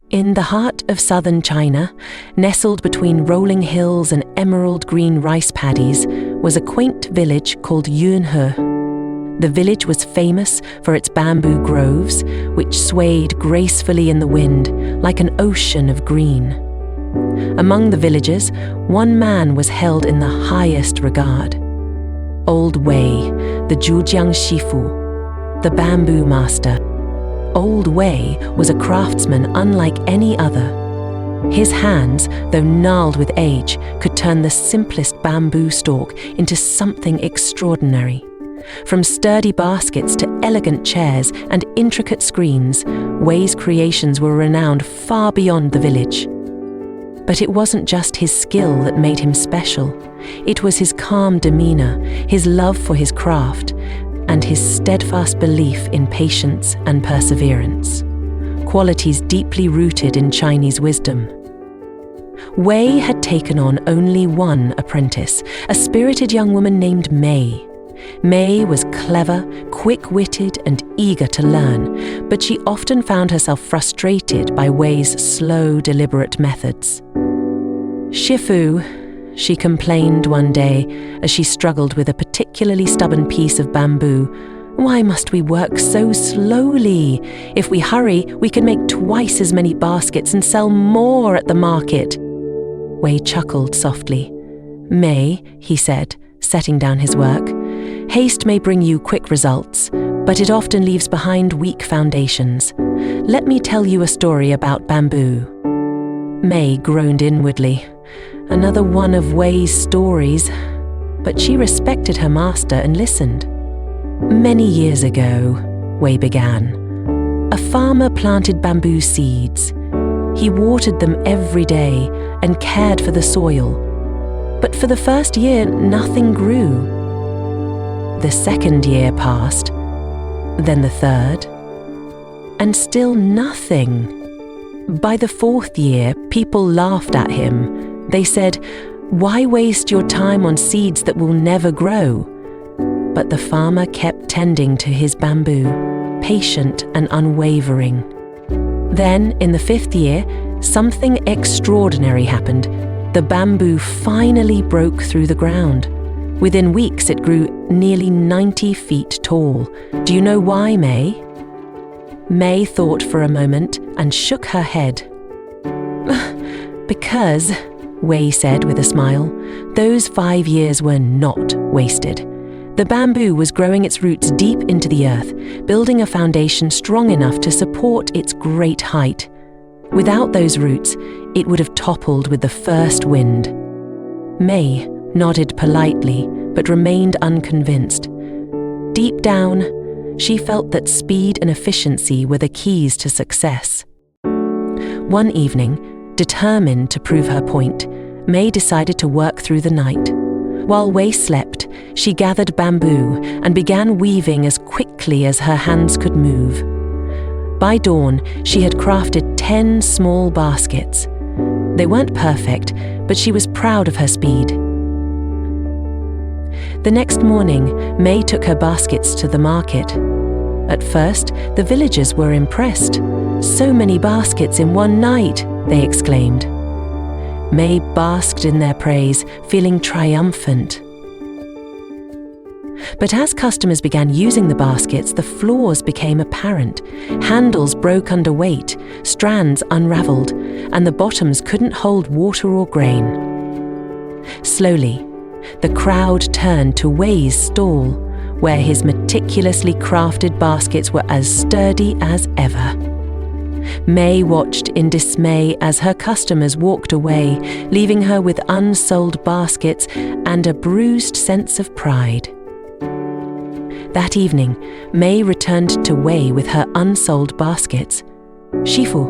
In the heart of southern China, nestled between rolling hills and emerald-green rice paddies, was a quaint village called Yunu. The village was famous for its bamboo groves, which swayed gracefully in the wind like an ocean of green. Among the villagers, one man was held in the highest regard. Old Wei, the Zhujiang Shifu, the bamboo master. Old Wei was a craftsman unlike any other. His hands, though gnarled with age, could turn the simplest bamboo stalk into something extraordinary. From sturdy baskets to elegant chairs and intricate screens, Wei's creations were renowned far beyond the village. But it wasn't just his skill that made him special. It was his calm demeanor, his love for his craft, and his steadfast belief in patience and perseverance, qualities deeply rooted in Chinese wisdom. Wei had taken on only one apprentice, a spirited young woman named Mei. Mei was clever, quick-witted, and eager to learn, but she often found herself frustrated by Wei's slow, deliberate methods. "Shifu," she complained one day as she struggled with a particularly stubborn piece of bamboo, "why must we work so slowly? If we hurry, we can make twice as many baskets and sell more at the market." Wei chuckled softly. "Mei," he said, setting down his work, "haste may bring you quick results, but it often leaves behind weak foundations. Let me tell you a story about bamboo." Mei groaned inwardly. Another one of Wei's stories, but she respected her master and listened. "Many years ago," Wei began, "a farmer planted bamboo seeds. He watered them every day and cared for the soil. But for the first year, nothing grew. The second year passed, then the third, and still nothing. By the fourth year, people laughed at him. They said, 'Why waste your time on seeds that will never grow?' But the farmer kept tending to his bamboo, patient and unwavering. Then, in the fifth year, something extraordinary happened. The bamboo finally broke through the ground. Within weeks, it grew nearly 90 feet tall. Do you know why, Mei?" Mei thought for a moment and shook her head. "Because," Wei said with a smile, "those 5 years were not wasted. The bamboo was growing its roots deep into the earth, building a foundation strong enough to support its great height. Without those roots, it would have toppled with the first wind." Mei nodded politely, but remained unconvinced. Deep down, she felt that speed and efficiency were the keys to success. One evening, determined to prove her point, Mei decided to work through the night. While Wei slept, she gathered bamboo and began weaving as quickly as her hands could move. By dawn, she had crafted 10 small baskets. They weren't perfect, but she was proud of her speed. The next morning, Mei took her baskets to the market. At first, the villagers were impressed. "So many baskets in one night," they exclaimed. Mei basked in their praise, feeling triumphant. But as customers began using the baskets, the flaws became apparent. Handles broke under weight, strands unraveled, and the bottoms couldn't hold water or grain. Slowly, the crowd turned to Wei's stall, where his meticulously crafted baskets were as sturdy as ever. Mei watched in dismay as her customers walked away, leaving her with unsold baskets and a bruised sense of pride. That evening, Mei returned to Wei with her unsold baskets. "Shifu,"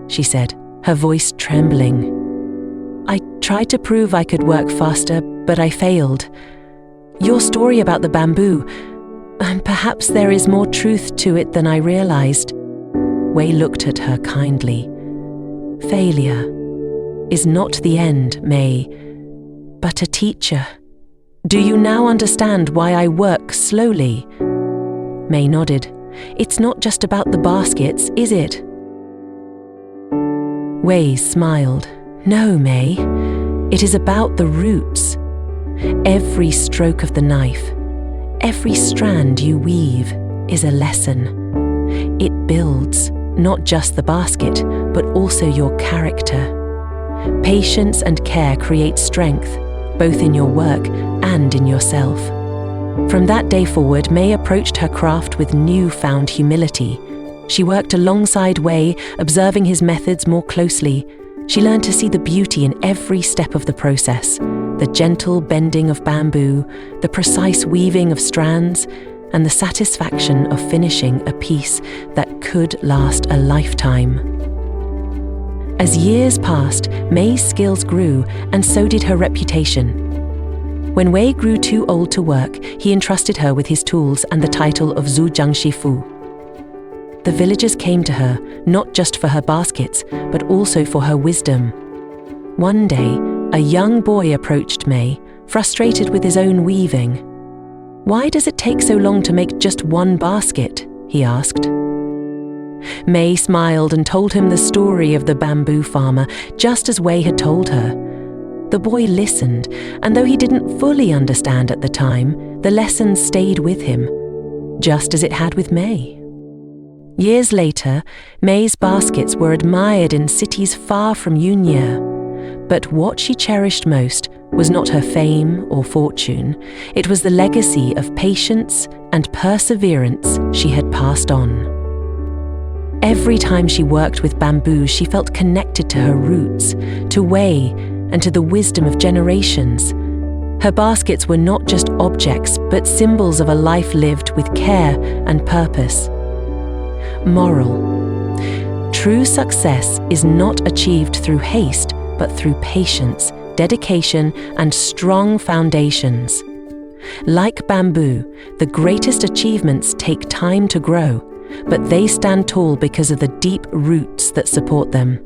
she said, her voice trembling. "I tried to prove I could work faster, but I failed. Your story about the bamboo, perhaps there is more truth to it than I realized." Wei looked at her kindly. "Failure is not the end, Mei, but a teacher. Do you now understand why I work slowly?" Mei nodded. "It's not just about the baskets, is it?" Wei smiled. No, May. It is about the roots. Every stroke of the knife, every strand you weave is a lesson. It builds not just the basket, but also your character. Patience and care create strength, both in your work and in yourself. From that day forward, May approached her craft with newfound humility. She worked alongside Wei, observing his methods more closely. She learned to see the beauty in every step of the process, the gentle bending of bamboo, the precise weaving of strands, and the satisfaction of finishing a piece that could last a lifetime. As years passed, May's skills grew, and so did her reputation. When Wei grew too old to work, he entrusted her with his tools and the title of Zhu Jiangshifu. The villagers came to her, not just for her baskets, but also for her wisdom. One day, a young boy approached May, frustrated with his own weaving. "Why does it take so long to make just one basket?" he asked. May smiled and told him the story of the bamboo farmer, just as Wei had told her. The boy listened, and though he didn't fully understand at the time, the lesson stayed with him, just as it had with May. Years later, May's baskets were admired in cities far from Yunu. But what she cherished most was not her fame or fortune. It was the legacy of patience and perseverance she had passed on. Every time she worked with bamboo, she felt connected to her roots, to Wei, and to the wisdom of generations. Her baskets were not just objects, but symbols of a life lived with care and purpose. Moral: true success is not achieved through haste, but through patience, dedication, and strong foundations. Like bamboo, the greatest achievements take time to grow, but they stand tall because of the deep roots that support them.